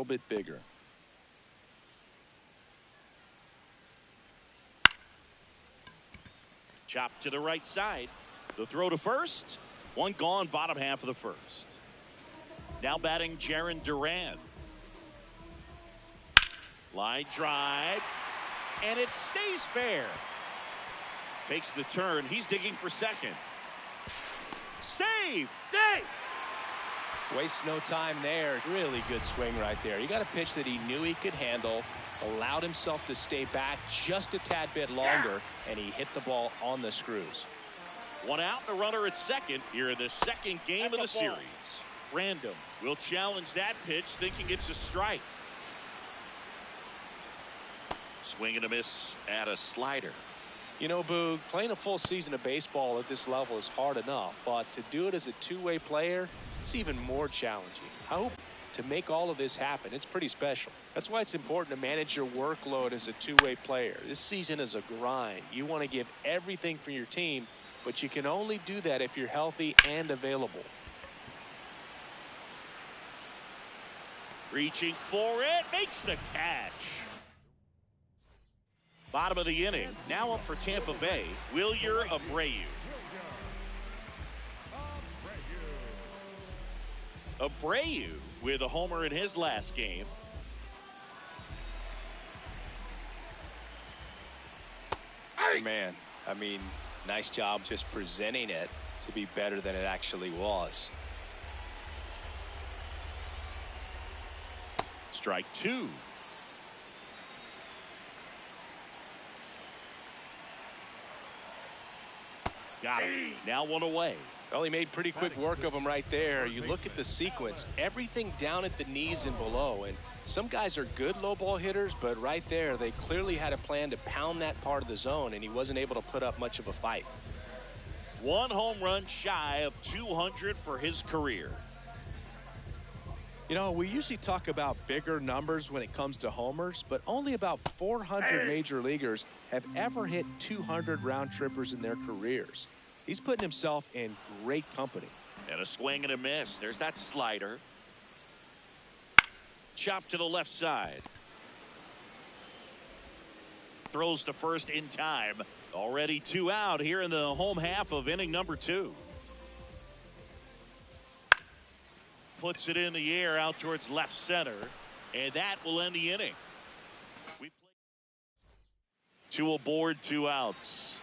bit bigger. Chop to the right side. The throw to first. One gone, bottom half of the first. Now batting Jarren Duran. Line drive. And it stays fair. Takes the turn. He's digging for second. Save! Save! Waste no time there. Really good swing right there. He got a pitch that he knew he could handle, allowed himself to stay back just a tad bit longer, and he hit the ball on the screws. One out and a runner at second here in the second game of the series. Random will challenge that pitch, thinking it's a strike. Swing and a miss at a slider. You know, Boog, playing a full season of baseball at this level is hard enough, but to do it as a two-way player, it's even more challenging. I hope to make all of this happen, it's pretty special. That's why it's important to manage your workload as a two-way player. This season is a grind. You want to give everything for your team, but you can only do that if you're healthy and available. Reaching for it, makes the catch. Bottom of the inning. Now up for Tampa Bay, Wilyer Abreu. Abreu with a homer in his last game. Man, I mean, nice job just presenting it to be better than it actually was. Strike two. Got him. Now one away. Well, he made pretty quick work of him right there. You look at the sequence, everything down at the knees and below. And some guys are good low ball hitters, but right there, they clearly had a plan to pound that part of the zone, and he wasn't able to put up much of a fight. One home run shy of 200 for his career. You know, we usually talk about bigger numbers when it comes to homers, but only about 400 major leaguers have ever hit 200 round trippers in their careers. He's putting himself in great company. And a swing and a miss. There's that slider. Chop to the left side. Throws to first in time. Already two out here in the home half of inning number two. Puts it in the air out towards left center. And that will end the inning. Two aboard, two outs.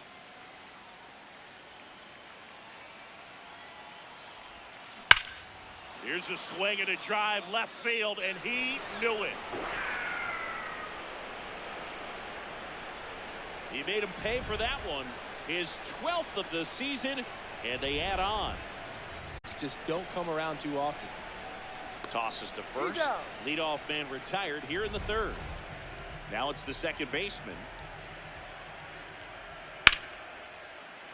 Here's a swing and a drive left field, and he knew it. He made him pay for that one. His 12th of the season, and they add on. Just don't come around too often. Tosses to first. Leadoff man retired here in the third. Now it's the second baseman.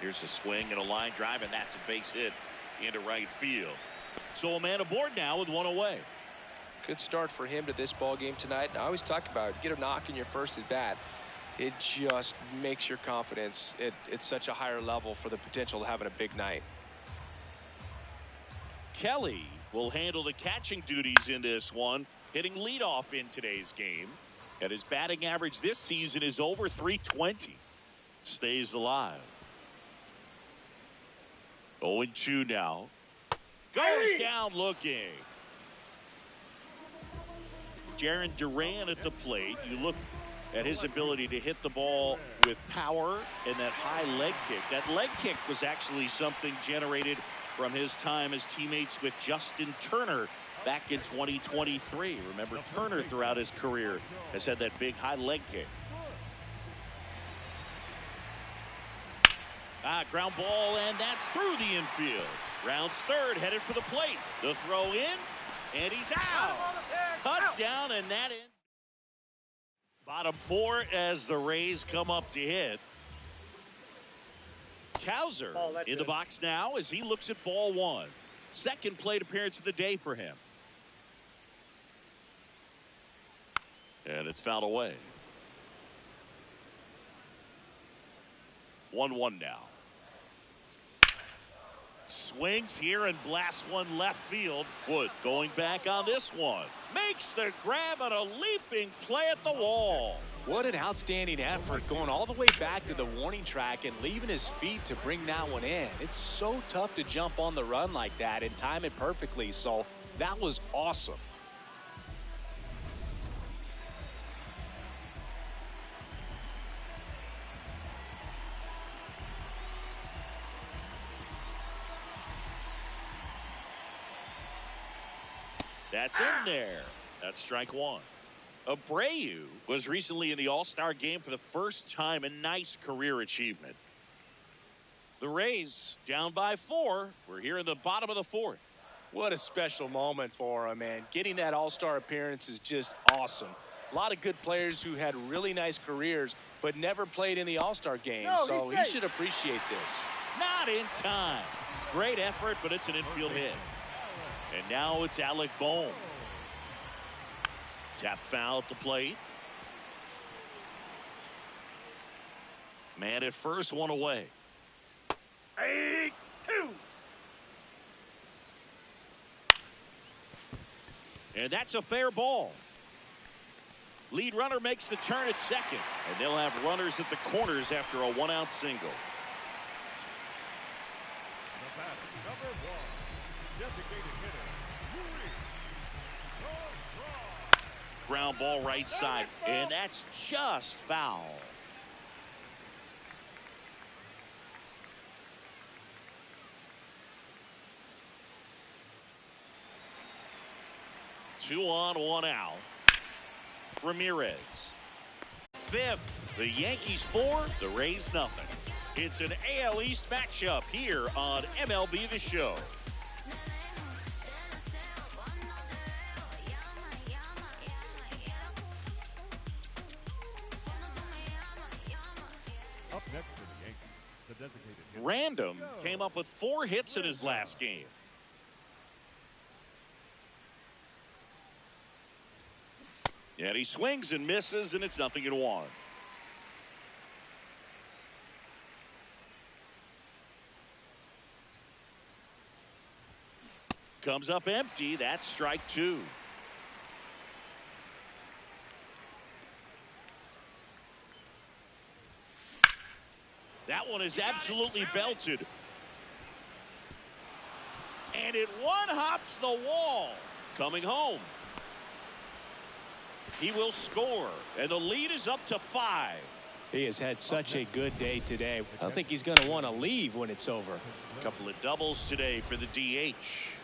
Here's a swing and a line drive, and that's a base hit into right field. So a man aboard now with one away. Good start for him to this ball game tonight. And I always talk about get a knock in your first at bat. It just makes your confidence at such a higher level for the potential of having a big night. Kelly will handle the catching duties in this one, hitting leadoff in today's game. And his batting average this season is over .320. Stays alive. 0-2 now. Goes down looking. Jarren Duran at the plate. You look at his ability to hit the ball with power and that high leg kick. That leg kick was actually something generated from his time as teammates with Justin Turner back in 2023. Remember, Turner throughout his career has had that big high leg kick. Ground ball, and that's through the infield. Rounds third, headed for the plate. The throw in, and he's out. Cut down, and that ends. Bottom four as the Rays come up to hit. Cowser in the box now as he looks at ball one. Second plate appearance of the day for him. And it's fouled away. 1-1 now. Swings here and blasts one left field. Wood going back on this one. Makes the grab on a leaping play at the wall. What an outstanding effort, going all the way back to the warning track and leaving his feet to bring that one in. It's so tough to jump on the run like that and time it perfectly, so that was awesome. That's in there. That's strike one. Abreu was recently in the All-Star game for the first time. A nice career achievement. The Rays down by 4. We're here in the bottom of the 4th. What a special moment for him, man. Getting that All-Star appearance is just awesome. A lot of good players who had really nice careers but never played in the All-Star game, so he should appreciate this. Not in time. Great effort, but it's an infield hit. And now it's Alec Bohm. Tap foul at the plate. Man at first, one away. 8-2. And that's a fair ball. Lead runner makes the turn at second. And they'll have runners at the corners after a 1-out single. The batter, number 1, designated hitter, Ground ball right side. And that's just foul. Two on, one out. Ramirez. 5th. The Yankees 4, the Rays nothing. It's an AL East matchup here on MLB The Show. Up next for the Yankees, the designated hitter. Random came up with 4 hits in his last game. And he swings and misses, and it's 0-1. Comes up empty. That's strike 2. That one is absolutely belted. And it one-hops the wall. Coming home. He will score, and the lead is up to 5. He has had such a good day today. I don't think he's going to want to leave when it's over. A couple of doubles today for the DH.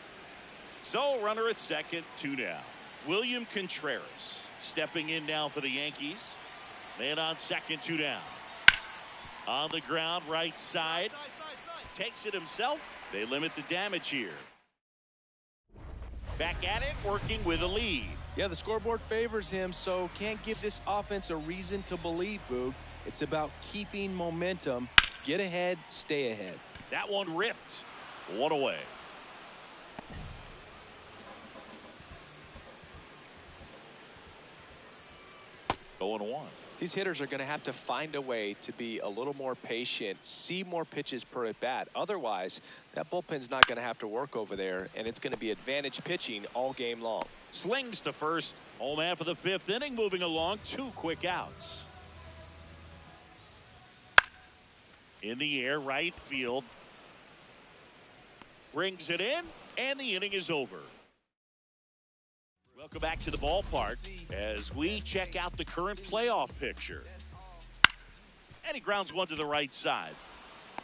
So, runner at second, 2 down. William Contreras stepping in now for the Yankees. Man on second, 2 down. On the ground, right side. Takes it himself. They limit the damage here. Back at it, working with a lead. Yeah, the scoreboard favors him, so can't give this offense a reason to believe, Boog. It's about keeping momentum. Get ahead, stay ahead. That one ripped. 1 away. Going 1. These hitters are going to have to find a way to be a little more patient, see more pitches per at bat. Otherwise, that bullpen's not going to have to work over there, and it's going to be advantage pitching all game long. Slings to first. Home man for the 5th inning, moving along. 2 quick outs. In the air, right field. Brings it in, and the inning is over. Welcome back to the ballpark as we check out the current playoff picture. And he grounds one to the right side.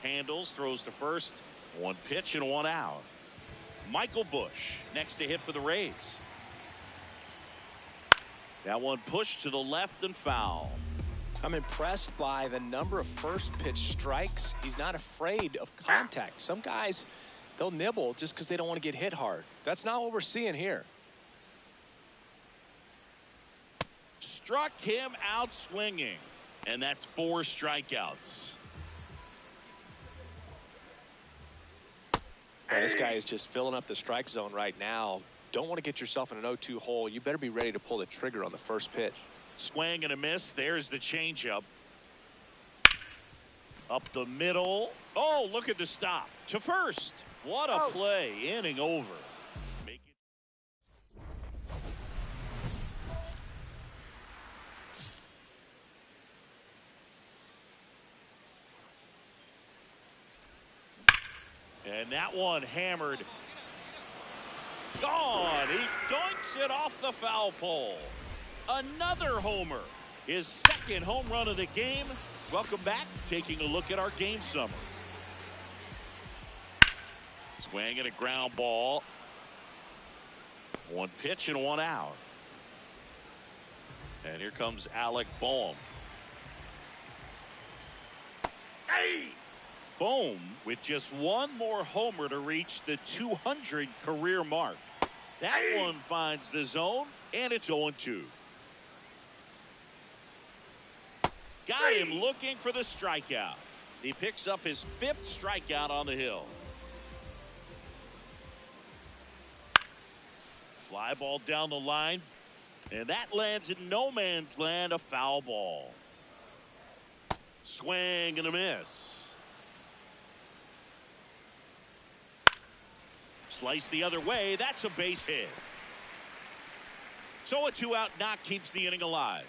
Handles, throws to first. 1 pitch and 1 out. Michael Busch next to hit for the Rays. That one pushed to the left and foul. I'm impressed by the number of first pitch strikes. He's not afraid of contact. Some guys, they'll nibble just because they don't want to get hit hard. That's not what we're seeing here. Struck him out swinging. And that's 4 strikeouts. And this guy is just filling up the strike zone right now. Don't want to get yourself in an 0-2 hole. You better be ready to pull the trigger on the first pitch. Swing and a miss. There's the changeup. Up the middle. Oh, look at the stop. To first. What a play, inning over. Make it. And that one hammered. Gone. He doinks it off the foul pole. Another homer. His second home run of the game. Welcome back. Taking a look at our game summary. Swing and a ground ball. One pitch and one out. And here comes Alec Bohm. Hey! Bohm with just one more homer to reach the 200 career mark. That one finds the zone, and it's 0-2. Got him looking for the strikeout. He picks up his 5th strikeout on the hill. Fly ball down the line, and that lands in no man's land, a foul ball. Swing and a miss. Slice the other way, that's a base hit. So a 2-out knock keeps the inning alive.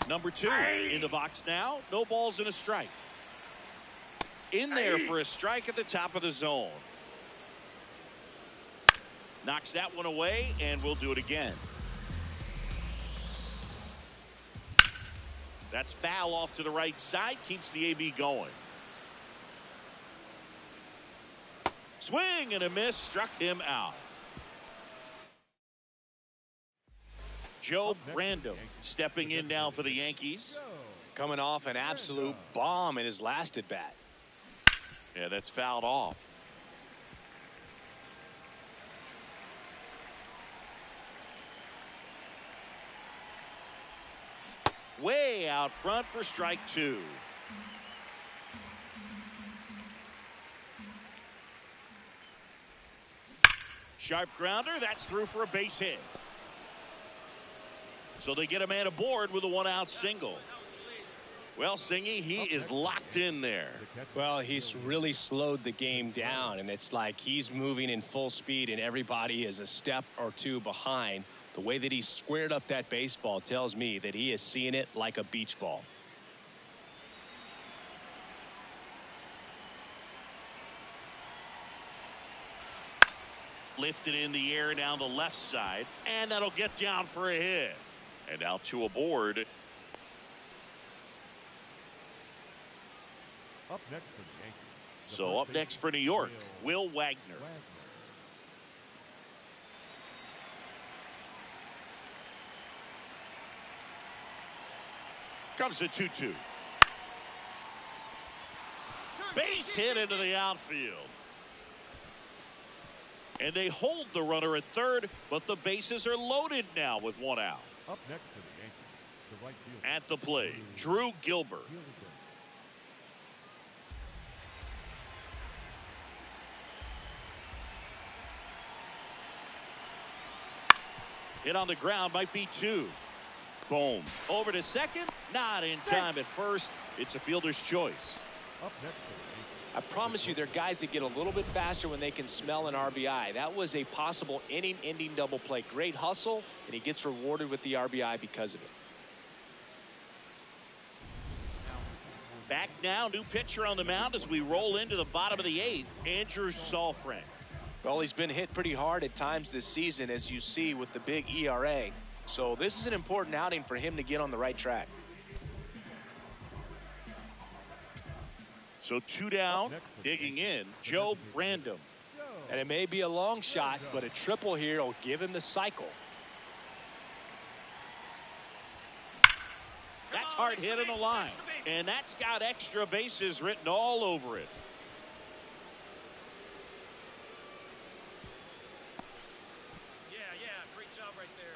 Number 2 in the box now. No balls and a strike. In there for a strike at the top of the zone. Knocks that one away, and we'll do it again. That's foul off to the right side. Keeps the AB going. Swing and a miss. Struck him out. Joe Brandon stepping in now for the Yankees. Coming off an absolute bomb in his last at bat. Yeah, that's fouled off. Way out front for strike 2. Sharp grounder, that's through for a base hit. So they get a man aboard with a 1-out single. Well, Singy, he is locked in there. Well, he's really slowed the game down, and it's like he's moving in full speed, and everybody is a step or two behind. The way that he squared up that baseball tells me that he is seeing it like a beach ball. Lifted in the air down the left side, and that'll get down for a hit. And now 2 aboard. Up next for the Yankees. So up next for New York, Will Wagner. Comes the 2-2. Base hit into the outfield. And they hold the runner at third, but the bases are loaded now with 1 out. Up next for the Yankees, the right fielder. At the plate, Drew Gilbert. Hit on the ground, might be 2. Boom. Over to second, not in time at first. It's a fielder's choice. Up next for the Yankees. I promise you, there are guys that get a little bit faster when they can smell an RBI. That was a possible inning-ending double play. Great hustle, and he gets rewarded with the RBI because of it. Back now, new pitcher on the mound as we roll into the bottom of the 8th, Andrew Saalfrank. Well, he's been hit pretty hard at times this season, as you see with the big ERA. So this is an important outing for him to get on the right track. So 2 down, digging in, Joe Brandon. And it may be a long shot, but a triple here will give him the cycle. That's hard hit in the line, and that's got extra bases written all over it.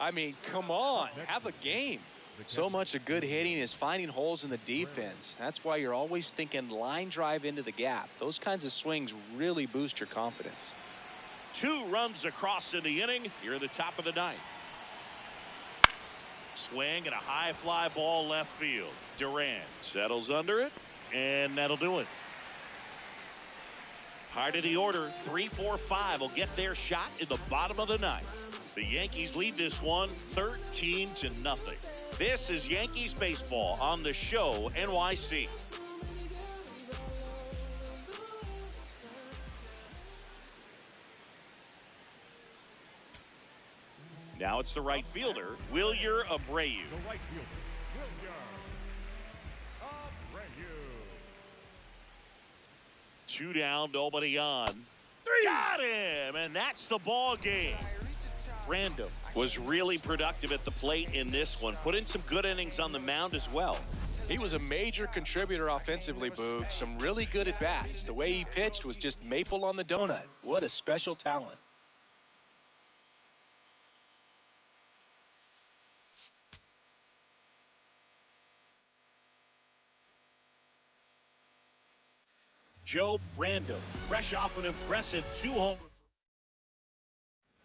I mean, come on, have a game. So much of good hitting is finding holes in the defense. That's why you're always thinking line drive into the gap. Those kinds of swings really boost your confidence. 2 runs across in the inning. You're in the top of the 9th. Swing and a high fly ball left field. Durant settles under it. And that'll do it. Heart of the order, 3, 4, 5 will get their shot in the bottom of the ninth. The Yankees lead this one 13-0. This is Yankees baseball on the show NYC. Now it's the right fielder, Wilyer Abreu. The right fielder, Wilyer Abreu. 2 down, nobody on. Got him, and that's the ball game. Random was really productive at the plate in this one. Put in some good innings on the mound as well. He was a major contributor offensively, Boog. Some really good at-bats. The way he pitched was just maple on the donut. What a special talent. Joe Random, fresh off an impressive 2-home.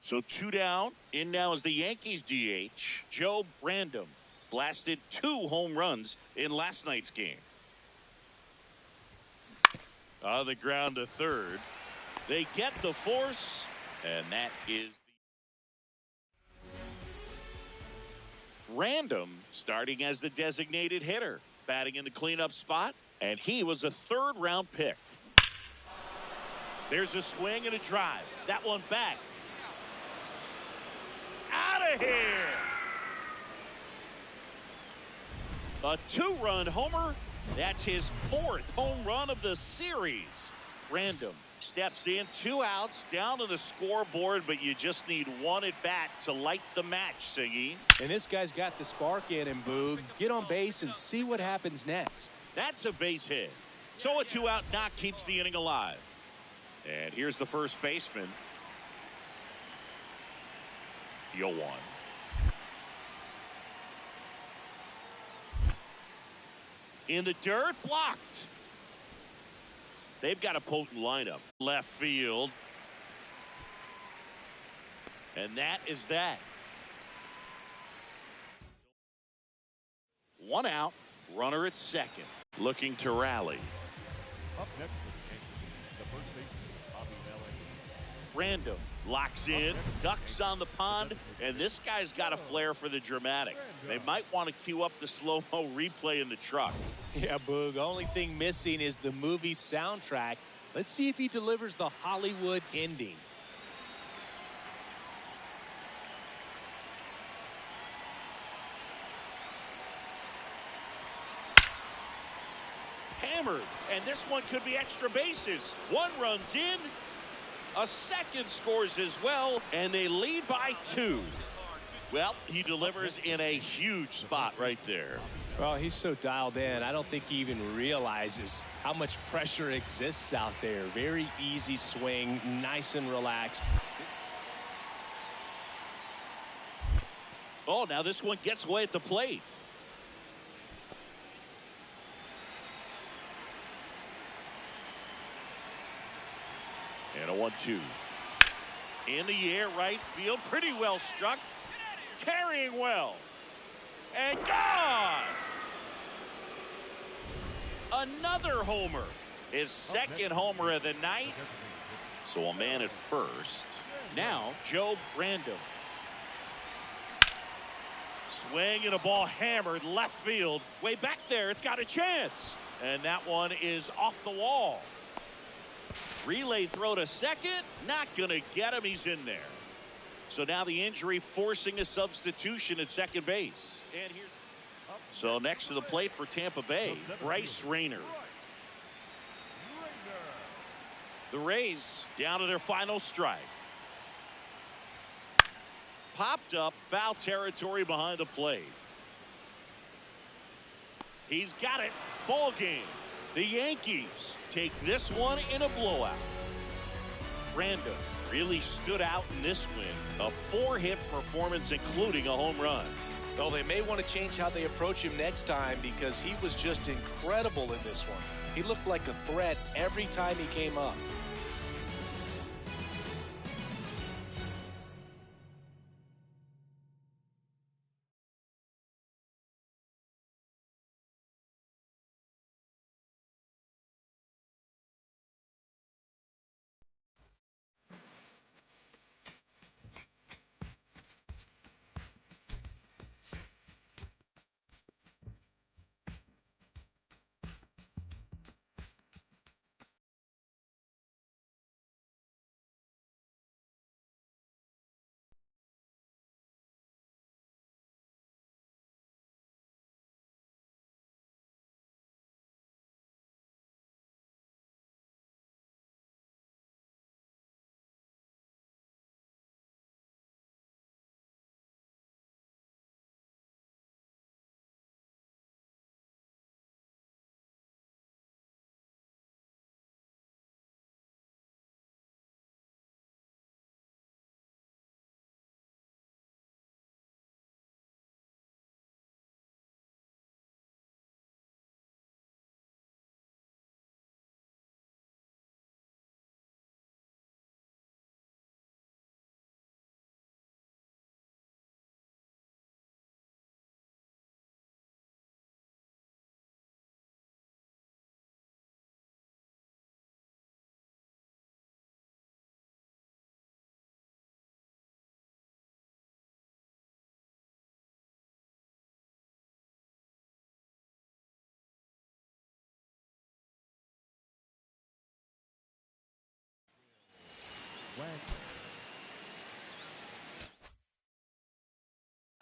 So 2 down. In now is the Yankees DH, Joe Random. Blasted 2 home runs in last night's game. On the ground to third. They get the force, and that is Random starting as the designated hitter, batting in the cleanup spot, and he was a 3rd-round pick. There's a swing and a drive. That one back. Out of here. A 2-run homer. That's his 4th home run of the series. Random steps in, 2 outs, down to the scoreboard, but you just need 1 at bat to light the match, Siggy. And this guy's got the spark in him, Boog. Get on base and see what happens next. That's a base hit. So a 2-out knock keeps the inning alive. And here's the first baseman. Deal 1. In the dirt, blocked. They've got a potent lineup. Left field. And that is that. 1 out. Runner at second. Looking to rally. Up next for the Yankees, the first baseman, Bobby Miller. Random locks in, ducks on the pond, and this guy's got a flair for the dramatic. They might want to cue up the slow-mo replay in the truck. Yeah, Boog. Only thing missing is the movie soundtrack. Let's see if he delivers the Hollywood ending. Hammered, and this one could be extra bases. 1 runs in, a second scores as well, and they lead by 2. Well, he delivers in a huge spot right there. Well, he's so dialed in, I don't think he even realizes how much pressure exists out there. Very easy swing, nice and relaxed. Oh, now this one gets away at the plate. And a 1-2. In the air, right field. Pretty well struck. Carrying well. And gone. Another homer. His 2nd homer of the night. So a man at first. Now, Joe Random. Swing and a ball hammered left field. Way back there. It's got a chance. And that one is off the wall. Relay throw to second. Not going to get him. He's in there. So now the injury forcing a substitution at second base. And here's so next to the plate for Tampa Bay, Bryce Rayner. The Rays down to their final strike. Popped up, foul territory behind the plate. He's got it. Ball game. The Yankees take this one in a blowout. Random really stood out in this win. A 4-hit performance, including a home run. Well, they may want to change how they approach him next time because he was just incredible in this one. He looked like a threat every time he came up.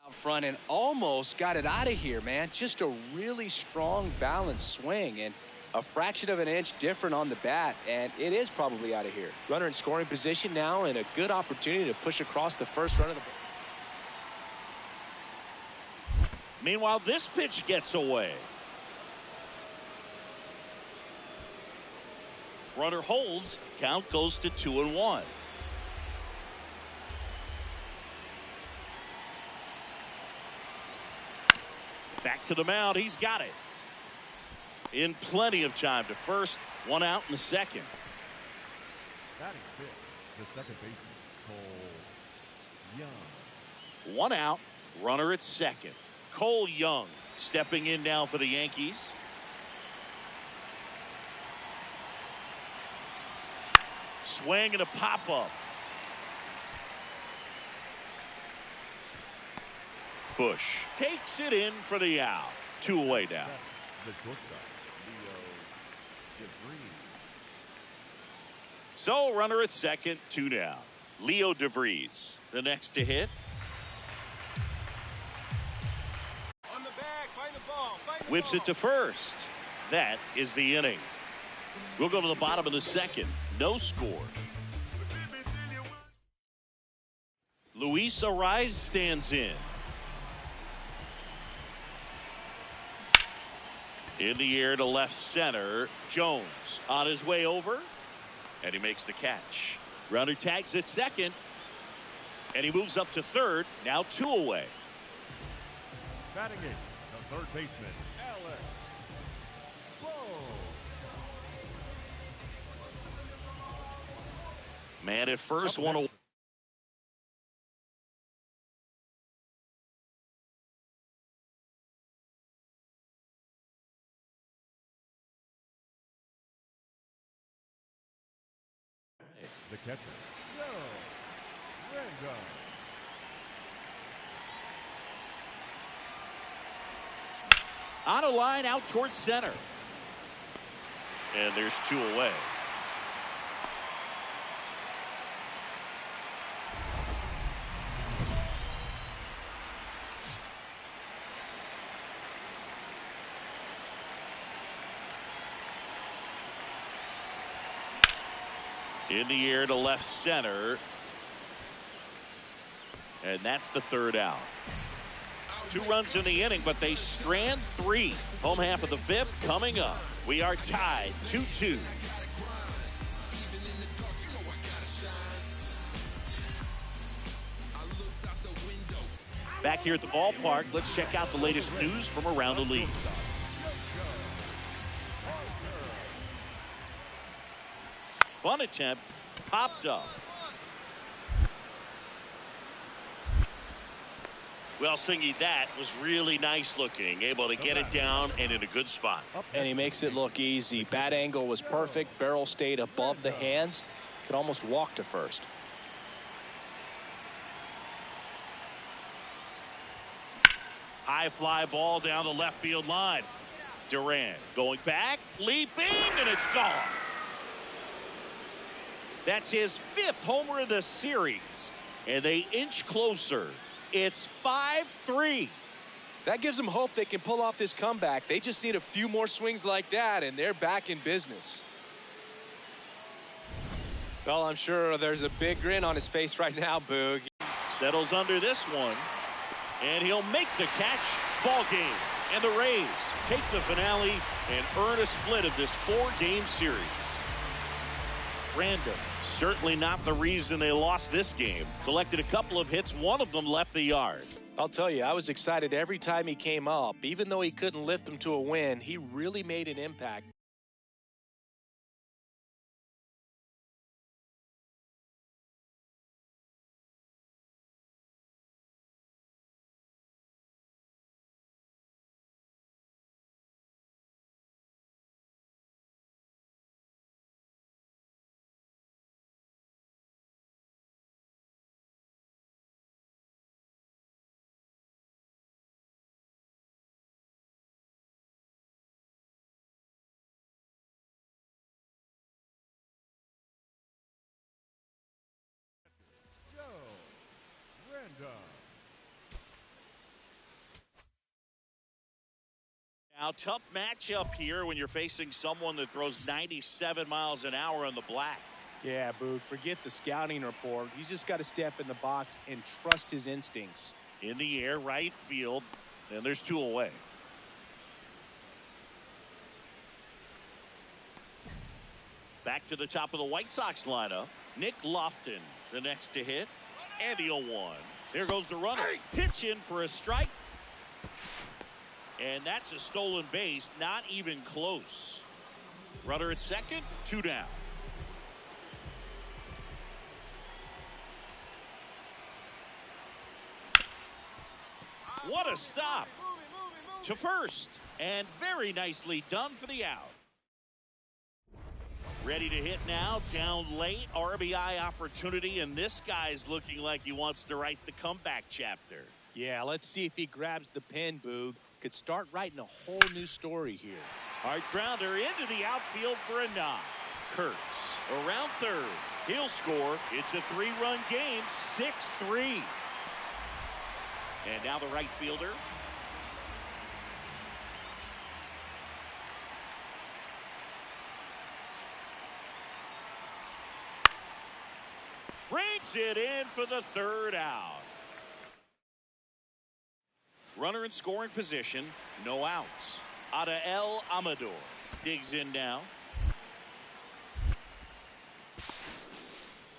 Out front and almost got it out of here, man. Just a really strong, balanced swing, and a fraction of an inch different on the bat, and it is probably out of here. Runner in scoring position now, and a good opportunity to push across the first run of the ball. Meanwhile, this pitch gets away. Runner holds. Count goes to 2-1. Back to the mound. He's got it. In plenty of time to first. One out in the second. Batting fifth, the second baseman, Cole Young. One out. Runner at second. Cole Young stepping in now for the Yankees. Swing and a pop-up. Bush takes it in for the out. 2 away now. The shortstop, Leo DeVries. So runner at second, 2 down. Leo DeVries, the next to hit. On the bag, find the ball, Whips it to first. That is the inning. We'll go to the bottom of the second. No score. Luis Ariz stands in. In the air to left center. Jones on his way over. And he makes the catch. Runner tags at second. And he moves up to third. Now 2 away. Batting eighth, the third baseman, Alex Bow. Man at first, 1 away. The catcher, Joe Randall. On a line out towards center. And there's 2 away. In the air to left center. And that's the 3rd out. 2 runs in the inning, but they strand 3. Home half of the 5th coming up. We are tied 2-2. Back here at the ballpark, let's check out the latest news from around the league. Bunt attempt popped up. Well, Singy, that was really nice looking. Able to get it down and in a good spot. And he makes it look easy. Bat angle was perfect. Barrel stayed above the hands. Could almost walk to first. High fly ball down the left field line. Duran going back, leaping, and it's gone. That's his 5th homer of the series. And they inch closer. It's 5-3. That gives them hope they can pull off this comeback. They just need a few more swings like that, and they're back in business. Well, I'm sure there's a big grin on his face right now, Boog. Settles under this one. And he'll make the catch. Ball game. And the Rays take the finale and earn a split of this 4-game series. Random. Certainly not the reason they lost this game. Collected a couple of hits. One of them left the yard. I'll tell you, I was excited every time he came up. Even though he couldn't lift them to a win, he really made an impact. Now, tough matchup here when you're facing someone that throws 97 miles an hour on the black. Yeah, Boog, forget the scouting report. He's just got to step in the box and trust his instincts. In the air, right field, and there's 2 away. Back to the top of the White Sox lineup. Nick Lofton, the next to hit. And the 0-1. There goes the runner. Pitch in for a strike. And that's a stolen base, not even close. Runner at second, 2 down. What a stop. To first. And very nicely done for the out. Ready to hit now, down late, RBI opportunity, and this guy's looking like he wants to write the comeback chapter. Yeah, let's see if he grabs the pen, Boog. Could start writing a whole new story here. Hard grounder into the outfield for a knock. Kurtz around third. He'll score. It's a 3-run game, 6-3. And now the right fielder. Brings it in for the 3rd out. Runner in scoring position, no outs. Adael Amador digs in now.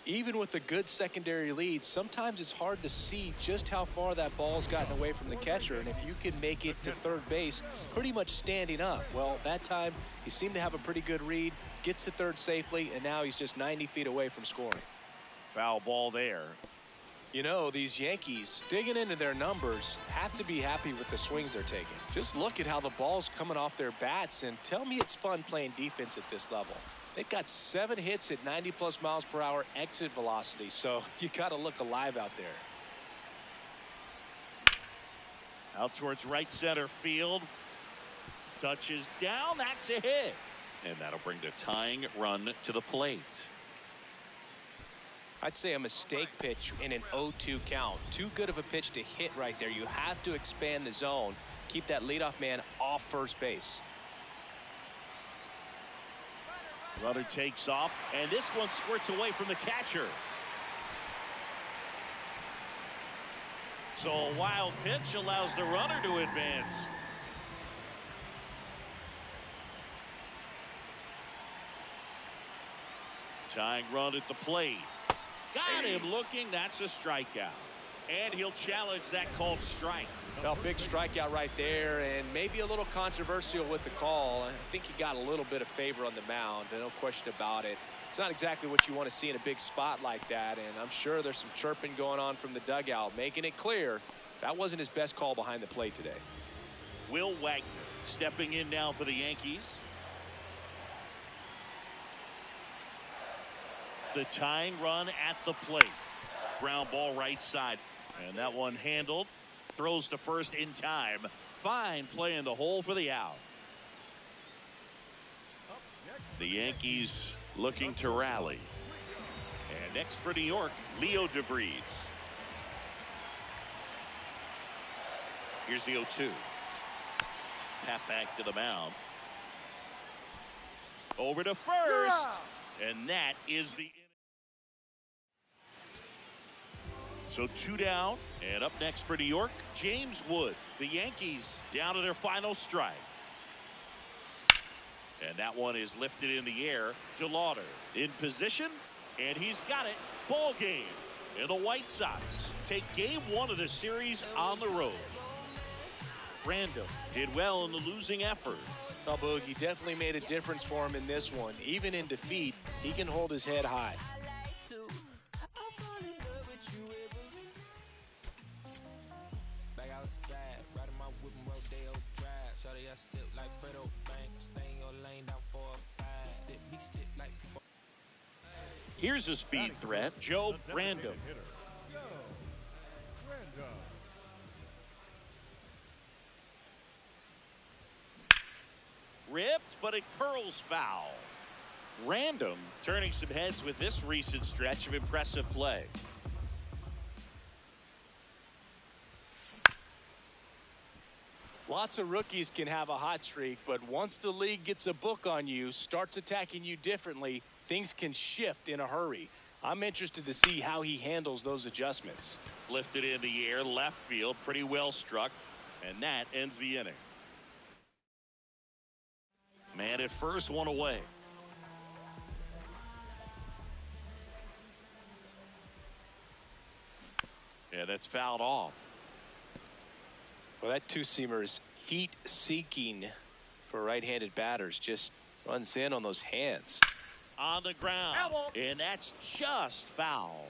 Even with a good secondary lead, sometimes it's hard to see just how far that ball's gotten away from the catcher, and if you can make it to third base pretty much standing up. Well, that time he seemed to have a pretty good read, gets to third safely, and now he's just 90 feet away from scoring. Foul ball there. You know, these Yankees, digging into their numbers, have to be happy with the swings they're taking. Just look at how the ball's coming off their bats, and tell me it's fun playing defense at this level. They've got 7 hits at 90+ miles per hour exit velocity, so you got to look alive out there. Out towards right center field. Touches down. That's a hit. And that'll bring the tying run to the plate. I'd say a mistake pitch in an 0-2 count. Too good of a pitch to hit right there. You have to expand the zone. Keep that leadoff man off first base. Runner takes off, and this one squirts away from the catcher. So a wild pitch allows the runner to advance. Tying run at the plate. Got him looking. That's a strikeout. And he'll challenge that called strike. Well, big strikeout right there, and maybe a little controversial with the call. I think he got a little bit of favor on the mound, no question about it. It's not exactly what you want to see in a big spot like that, and I'm sure there's some chirping going on from the dugout, making it clear that wasn't his best call behind the plate today. Will Wagner stepping in now for the Yankees. The tying run at the plate. Ground ball right side. And that one handled. Throws to first in time. Fine play in the hole for the out. The Yankees looking to rally. And next for New York, Leo DeVries. Here's the 0-2. Tap back to the mound. Over to first. And that is the... So 2 down, and up next for New York, James Wood. The Yankees down to their final strike. And that one is lifted in the air to Lauder. In position, and he's got it. Ball game. And the White Sox take game 1 of the series on the road. Random did well in the losing effort. Well, Boog, he definitely made a difference for him in this one. Even in defeat, he can hold his head high. Here's a speed threat, Joe Random. Ripped, but it curls foul. Random turning some heads with this recent stretch of impressive play. Lots of rookies can have a hot streak, but once the league gets a book on you, starts attacking you differently, things can shift in a hurry. I'm interested to see how he handles those adjustments. Lifted in the air, left field, pretty well struck, and that ends the inning. Man at first, one away. Yeah, that's fouled off. Well, that two-seamer is heat-seeking for right-handed batters. Just runs in on those hands. On the ground, and that's just foul.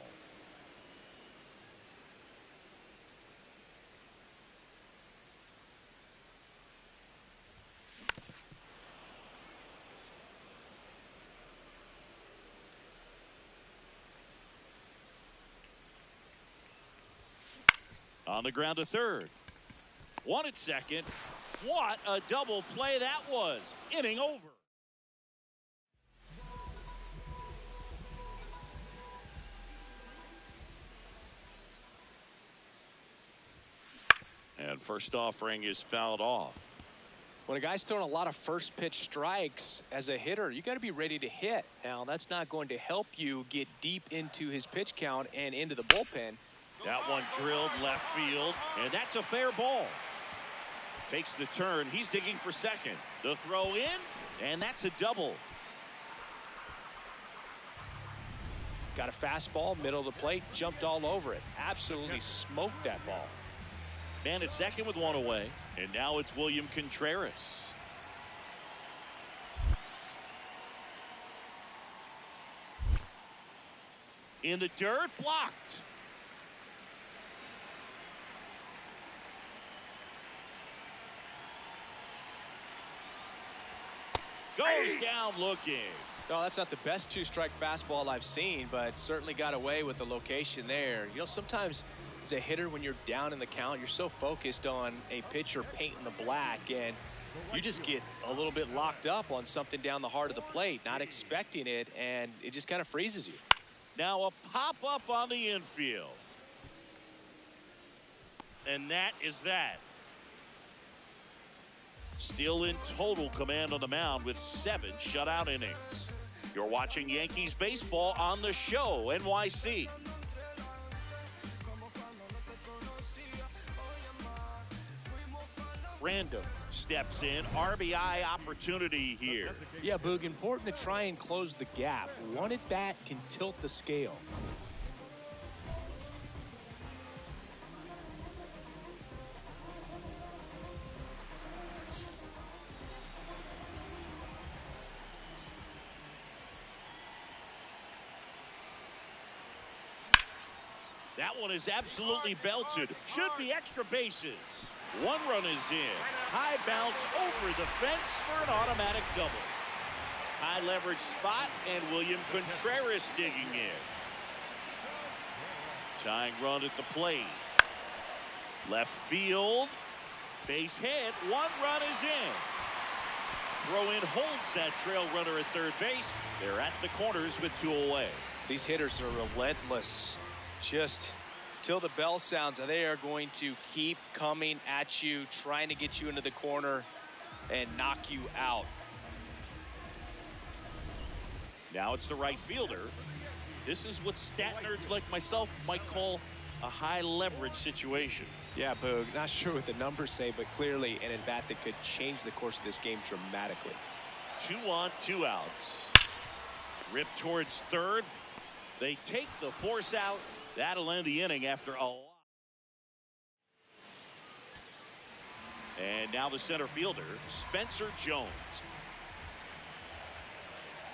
On the ground to third. One at second. What a double play that was. Inning over. And first offering is fouled off. When a guy's throwing a lot of first pitch strikes as a hitter, you got to be ready to hit. Now, that's not going to help you get deep into his pitch count and into the bullpen. That one drilled left field, and that's a fair ball. Takes the turn. He's digging for second. The throw in, and that's a double. Got a fastball, middle of the plate, jumped all over it. Absolutely smoked that ball. Man at second with one away, and now it's William Contreras. In the dirt, blocked. Goes down looking. No, that's not the best two-strike fastball I've seen, but certainly got away with the location there. You know, sometimes as a hitter, when you're down in the count, you're so focused on a pitcher painting the black, and you just get a little bit locked up on something down the heart of the plate, not expecting it, and it just kind of freezes you. Now a pop-up on the infield. And that is that. Still in total command on the mound with 7 shutout innings. You're watching Yankees baseball on the show, NYC. Random steps in. RBI opportunity here. Yeah, Boog, important to try and close the gap. One at bat can tilt the scale. That one is absolutely belted. Should be extra bases. One run is in. High bounce over the fence for an automatic double. High leverage spot, and William Contreras digging in. Tying run at the plate. Left field. Base hit. One run is in. Throw in holds that trail runner at third base. They're at the corners with 2 away. These hitters are relentless. Just till the bell sounds, they are going to keep coming at you, trying to get you into the corner and knock you out. Now it's the right fielder. This is what stat nerds like myself might call a high leverage situation. Yeah, Boog, not sure what the numbers say, but clearly an at-bat that could change the course of this game dramatically. 2 on, 2 outs. Rip towards third. They take the force out. That'll end the inning after a lot. And now the center fielder, Spencer Jones.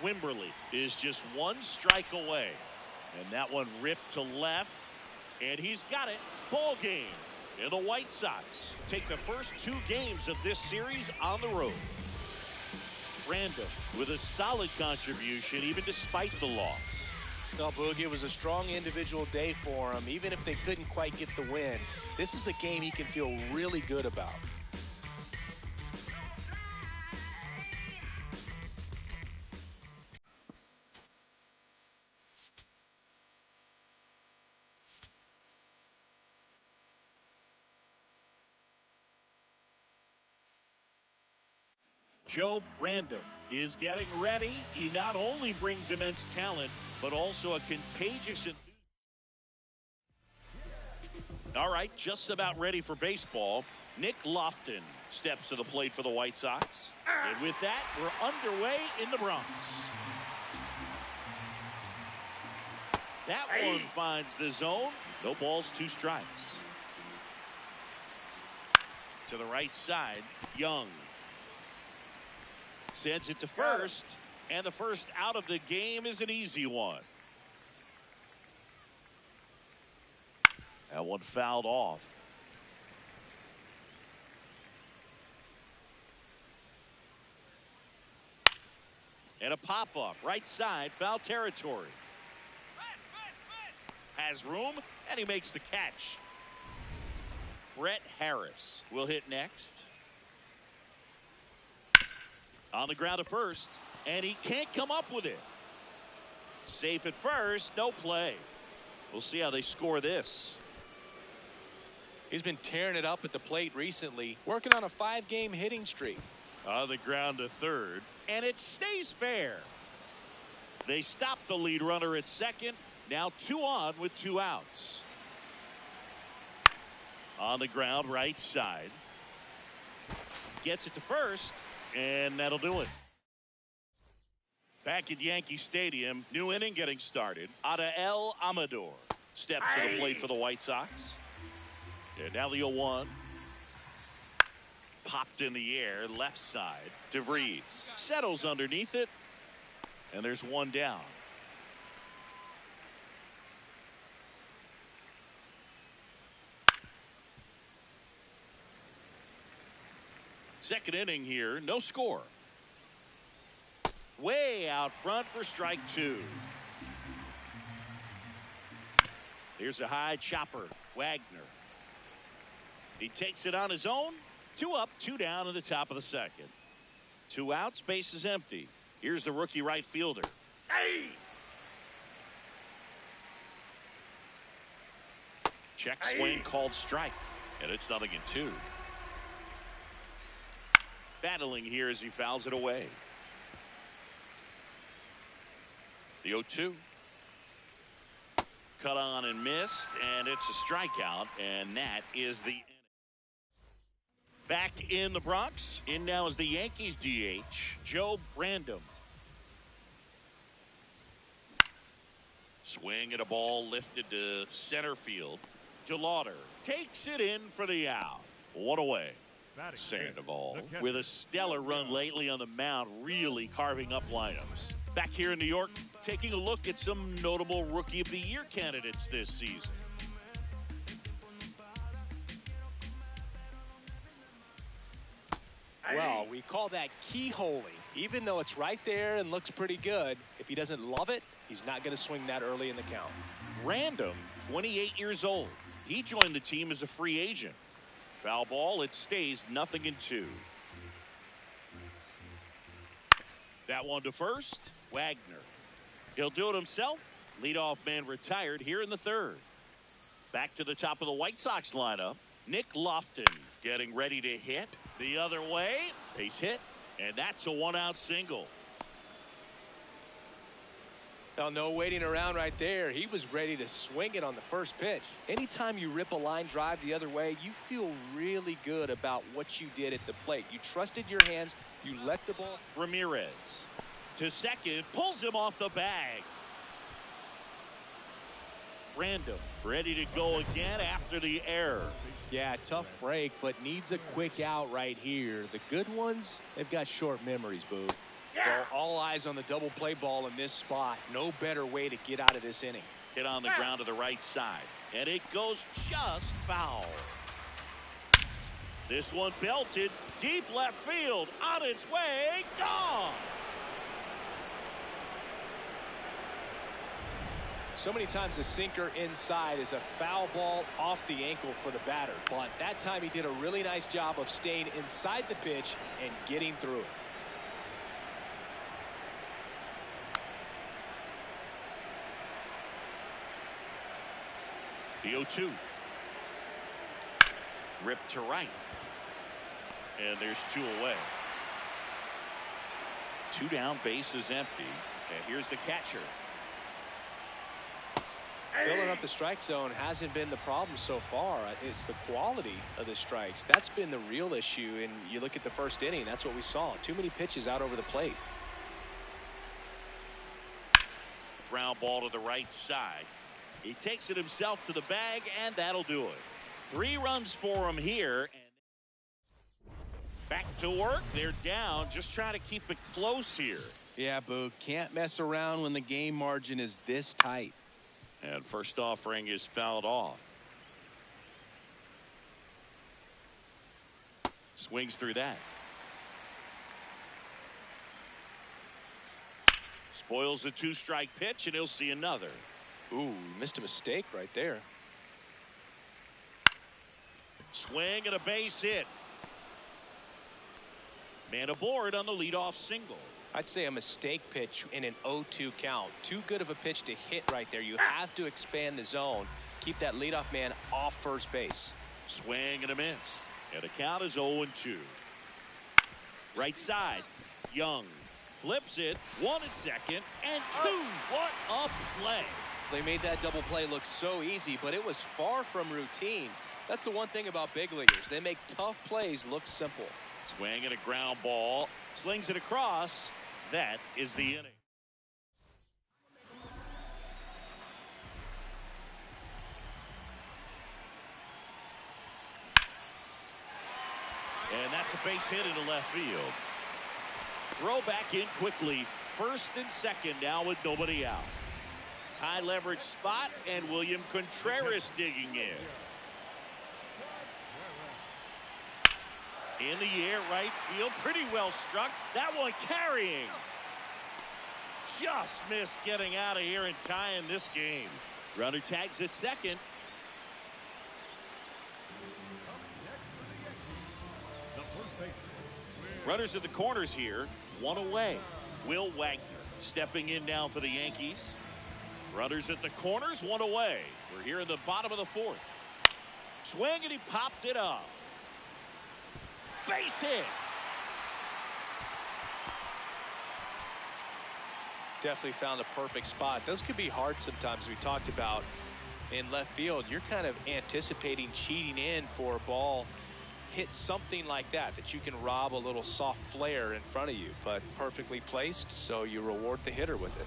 Wimberly is just 1 strike away. And that one ripped to left. And he's got it. Ball game. And the White Sox take the first 2 games of this series on the road. Random with a solid contribution even despite the loss. No, Boog, it was a strong individual day for him. Even if they couldn't quite get the win, this is a game he can feel really good about. Joe Random is getting ready. He not only brings immense talent, but also a contagious enthusiasm. All right, just about ready for baseball. Nick Lofton steps to the plate for the White Sox. And with that, we're underway in the Bronx. That one finds the zone. No balls, 2 strikes. To the right side, Young sends it to first, and the first out of the game is an easy one. That one fouled off. And a pop-up, right side, foul territory. Has room, and he makes the catch. Brett Harris will hit next. On the ground at first, and he can't come up with it. Safe at first, no play. We'll see how they score this. He's been tearing it up at the plate recently, working on a 5-game hitting streak. On the ground to third, and it stays fair. They stop the lead runner at second. Now 2 on with 2 outs. On the ground, right side. Gets it to first, and that'll do it. Back at Yankee Stadium, new inning getting started. Adael Amador steps to the plate for the White Sox. And now the 0-1. Popped in the air, left side. DeVries settles underneath it, and there's 1 down. Second inning here, no score. Way out front for strike 2. Here's a high chopper, Wagner. He takes it on his own. 2 up, 2 down in the top of the second. 2 outs, base is empty. Here's the rookie right fielder. Check swing called strike, and it's 0-2. Battling here as he fouls it away. The 0-2. Cut on and missed, and it's a strikeout, and that is the inning. Back in the Bronx, in now is the Yankees DH, Joe Random. Swing at a ball lifted to center field. DeLauder takes it in for the out. 1 away. Sandoval with a stellar run lately on the mound, really carving up lineups. Back here in New York, taking a look at some notable Rookie of the Year candidates this season. Well, we call that keyholing. Even though it's right there and looks pretty good, if he doesn't love it, he's not going to swing that early in the count. Random, 28 years old. He joined the team as a free agent. Foul ball, it stays 0-2. That one to first, Wagner. He'll do it himself. Leadoff man retired here in the third. Back to the top of the White Sox lineup. Nick Lofton getting ready to hit. The other way, base hit, and that's a 1-out single. Well, no waiting around right there. He was ready to swing it on the first pitch. Anytime you rip a line drive the other way, you feel really good about what you did at the plate. You trusted your hands. You let the ball. Ramirez to second, pulls him off the bag. Random ready to go again after the error. Yeah, tough break, but needs a quick out right here. The good ones, they've got short memories, Boo. Well, all eyes on the double play ball in this spot. No better way to get out of this inning. Hit on the ground to the right side, and it goes just foul. This one belted deep left field, on its way, gone. So many times a sinker inside is a foul ball off the ankle for the batter. But that time he did a really nice job of staying inside the pitch and getting through it. The 0-2. Ripped to right. And there's 2 away. 2 down, bases empty. And here's the catcher. Filling up the strike zone hasn't been the problem so far. It's the quality of the strikes. That's been the real issue. And you look at the first inning, that's what we saw. Too many pitches out over the plate. Ground ball to the right side. He takes it himself to the bag, and that'll do it. 3 runs for him here. And back to work. They're down. Just trying to keep it close here. Yeah, Boog. Can't mess around when the game margin is this tight. And first offering is fouled off. Swings through that. Spoils the 2-strike pitch, and he'll see another. Ooh, missed a mistake right there. Swing and a base hit. Man aboard on the leadoff single. I'd say a mistake pitch in an 0-2 count. Too good of a pitch to hit right there. You have to expand the zone. Keep that leadoff man off first base. Swing and a miss. And the count is 0-2. Right side. Young flips it. 1 at second and 2. What a play. They made that double play look so easy, but it was far from routine. That's the one thing about big leaguers. They make tough plays look simple. Swing and a ground ball. Slings it across. That is the inning. And that's a base hit into left field. Throw back in quickly. First and second now with nobody out. High leverage spot, and William Contreras digging in. In the air, right field. Pretty well struck. That one carrying. Just missed getting out of here and tying this game. Runner tags at second. Runners at the corners here. 1 away. Will Wagner stepping in now for the Yankees. Runners at the corners. 1 away. We're here in the bottom of the 4th. Swing, and he popped it up. Base hit. Definitely found a perfect spot. Those could be hard sometimes. We talked about in left field. You're kind of anticipating cheating in for a ball. Hit something like that you can rob a little soft flare in front of you, but perfectly placed, so you reward the hitter with it.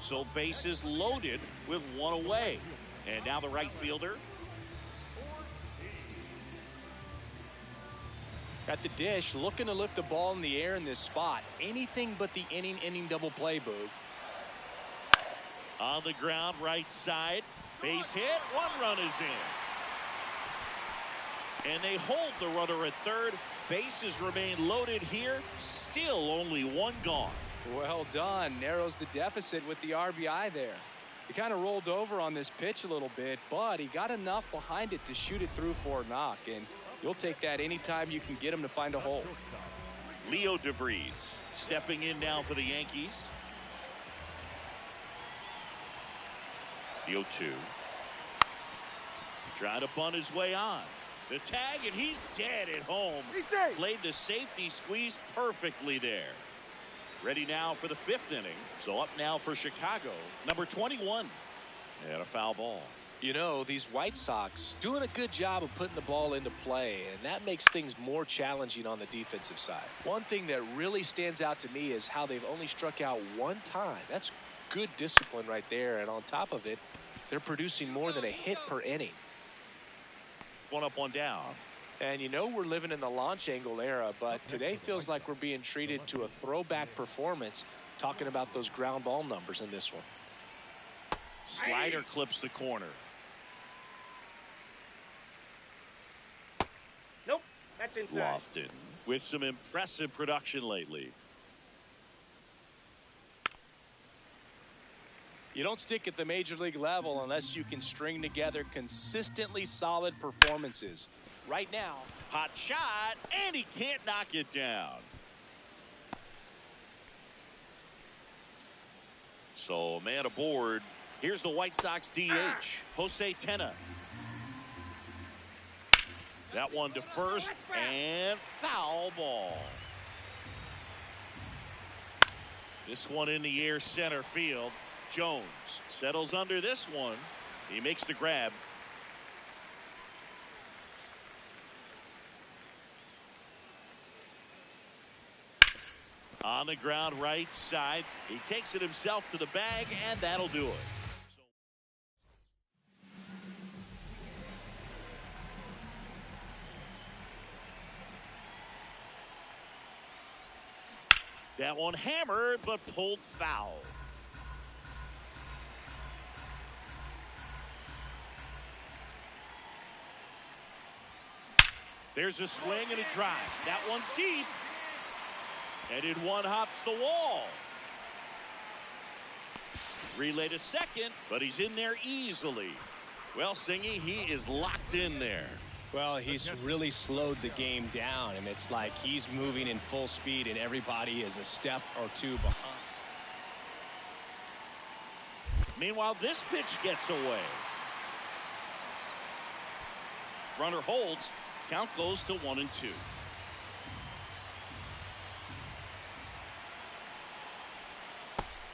So bases loaded with 1 away. And now the right fielder. At the dish, looking to lift the ball in the air in this spot. Anything but the inning double play, Boog. On the ground, right side. Base hit. 1 run is in. And they hold the runner at third. Bases remain loaded here. Still only 1 gone. Well done. Narrows the deficit with the RBI there. He kind of rolled over on this pitch a little bit, but he got enough behind it to shoot it through for a knock. And you'll take that anytime you can get him to find a hole. Leo DeVries stepping in now for the Yankees. The 0-2. Trying to bunt his way on. The tag, and he's dead at home. Played the safety squeeze perfectly there. Ready now for the 5th inning. So up now for Chicago, number 21. And a foul ball. You know, these White Sox doing a good job of putting the ball into play, and that makes things more challenging on the defensive side. One thing that really stands out to me is how they've only struck out 1 time. That's good discipline right there, and on top of it, they're producing more than a hit per inning. 1 up, 1 down. And you know we're living in the launch angle era, but today feels like we're being treated to a throwback performance, talking about those ground ball numbers in this one. Slider clips the corner. Nope, that's inside. Lofton with some impressive production lately. You don't stick at the major league level unless you can string together consistently solid performances. Right now, hot shot, and he can't knock it down. So a man aboard. Here's the White Sox DH, Jose Tena. That one to first, and foul ball. This one in the air center field. Jones settles under this one. He makes the grab. On the ground right side. He takes it himself to the bag, and that'll do it. That one hammered, but pulled foul. There's a swing and a drive. That one's deep. And in one hops the wall. Relay to second, but he's in there easily. Well, Singy, he is locked in there. Well, he's really slowed the game down, and it's like he's moving in full speed, and everybody is a step or two behind. Meanwhile, this pitch gets away. Runner holds. Count goes to 1-2.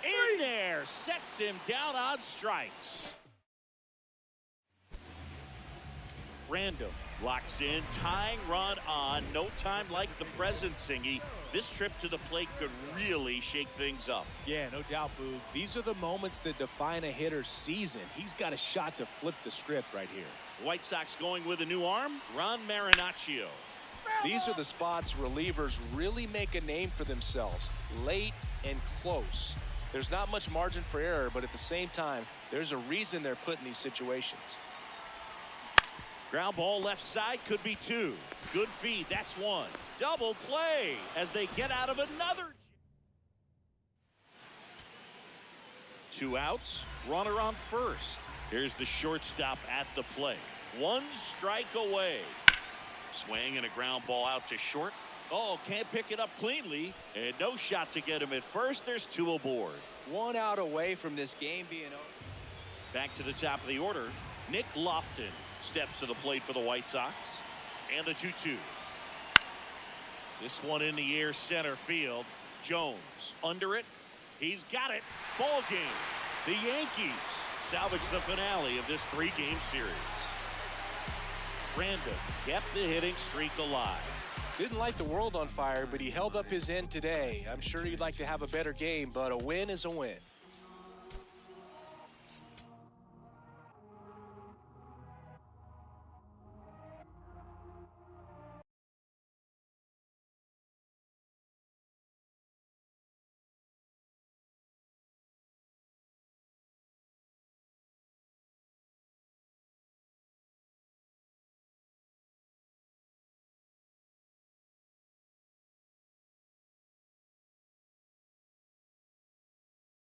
In there, sets him down on strikes. Random locks in, tying run on. No time like the present, Singy. This trip to the plate could really shake things up. Yeah, no doubt, Boog. These are the moments that define a hitter's season. He's got a shot to flip the script right here. White Sox going with a new arm, Ron Marinaccio. These are the spots relievers really make a name for themselves, late and close. There's not much margin for error, but at the same time, there's a reason they're put in these situations. Ground ball left side, could be two. Good feed, that's one. Double play as they get out of another. 2 outs, runner on first. Here's the shortstop at the plate. 1 strike away. Swing and a ground ball out to short. Oh, can't pick it up cleanly. And no shot to get him at first. There's 2 aboard. 1 out away from this game being over. Back to the top of the order. Nick Lofton steps to the plate for the White Sox. And the 2-2. This one in the air center field. Jones under it. He's got it. Ball game. The Yankees salvage the finale of this 3-game series. Brandon kept the hitting streak alive. Didn't light the world on fire, but he held up his end today. I'm sure he'd like to have a better game, but a win is a win.